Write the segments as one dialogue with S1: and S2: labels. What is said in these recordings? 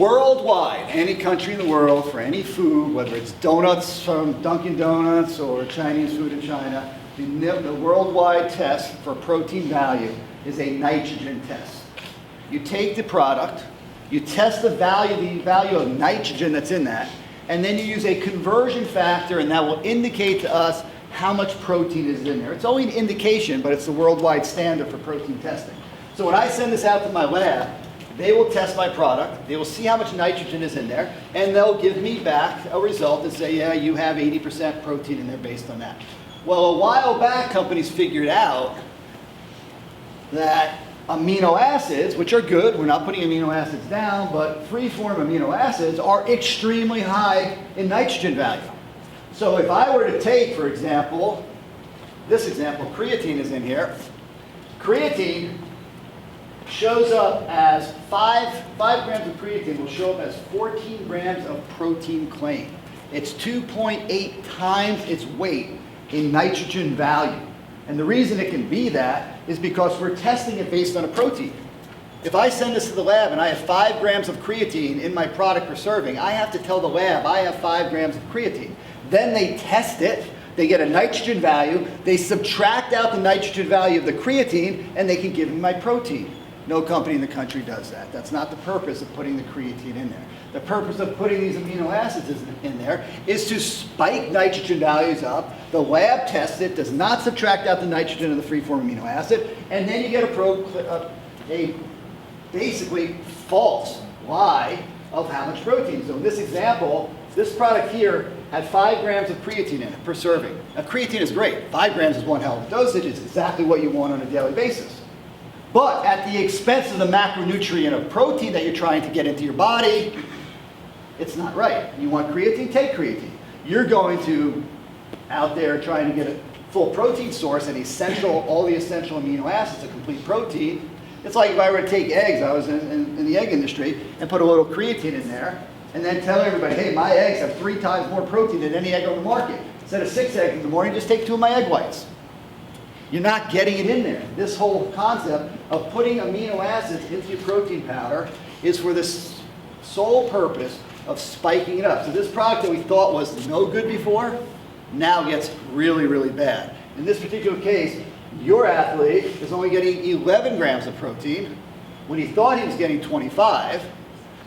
S1: Worldwide, any country in the world, for any food, whether it's donuts from Dunkin' Donuts or Chinese food in China, the worldwide test for protein value is a nitrogen test. You take the product, you test the value of nitrogen that's in that, and then you use a conversion factor, and that will indicate to us how much protein is in there. It's only an indication, but it's the worldwide standard for protein testing. So when I send this out to my lab, they will test my product, they will see how much nitrogen is in there, and they'll give me back a result and say, yeah, you have 80% protein in there based on that. Well, a while back, companies figured out that amino acids, which are good, we're not putting amino acids down, but free-form amino acids are extremely high in nitrogen value. So if I were to take, for example, this example, creatine is in here. Creatine shows up as 5 grams of creatine will show up as 14 grams of protein claim. It's 2.8 times its weight in nitrogen value. And the reason it can be that is because we're testing it based on a protein. If I send this to the lab and I have 5 grams of creatine in my product for serving, I have to tell the lab I have 5 grams of creatine. Then they test it, they get a nitrogen value, they subtract out the nitrogen value of the creatine, and they can give me my protein. No company in the country does that. That's not the purpose of putting the creatine in there. The purpose of putting these amino acids in there is to spike nitrogen values up. The lab tests it, does not subtract out the nitrogen of the free-form amino acid, and then you get a basically false lie of how much protein. So in this example, this product here had 5 grams of creatine in it per serving. Now creatine is great. 5 grams is one hell of a dosage. It's exactly what you want on a daily basis. But at the expense of the macronutrient of protein that you're trying to get into your body, it's not right. You want creatine? Take creatine. You're going to, out there trying to get a full protein source and all the essential amino acids, a complete protein. It's like if I were to take eggs, I was in the egg industry, and put a little creatine in there, and then tell everybody, hey, my eggs have 3 times more protein than any egg on the market. Instead of 6 eggs in the morning, just take 2 of my egg whites. You're not getting it in there. This whole concept of putting amino acids into your protein powder is for this sole purpose of spiking it up. So this product that we thought was no good before, now gets really, really bad. In this particular case, your athlete is only getting 11 grams of protein when he thought he was getting 25.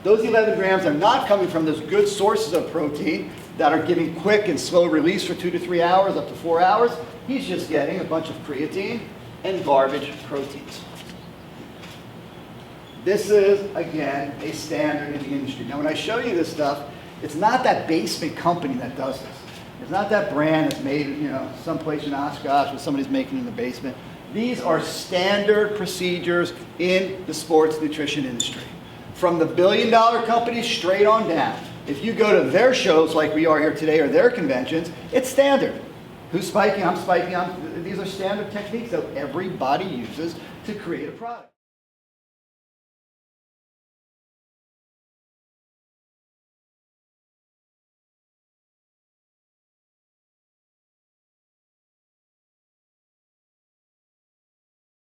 S1: Those 11 grams are not coming from those good sources of protein that are giving quick and slow release for 2 to 3 hours, up to 4 hours. He's just getting a bunch of creatine and garbage proteins. This is, again, a standard in the industry. Now, when I show you this stuff, it's not that basement company that does this. It's not that brand that's made, someplace in Oshkosh or somebody's making it in the basement. These are standard procedures in the sports nutrition industry. From the billion-dollar companies straight on down. If you go to their shows like we are here today or their conventions, it's standard. Who's spiking? I'm spiking. These are standard techniques that everybody uses to create a product.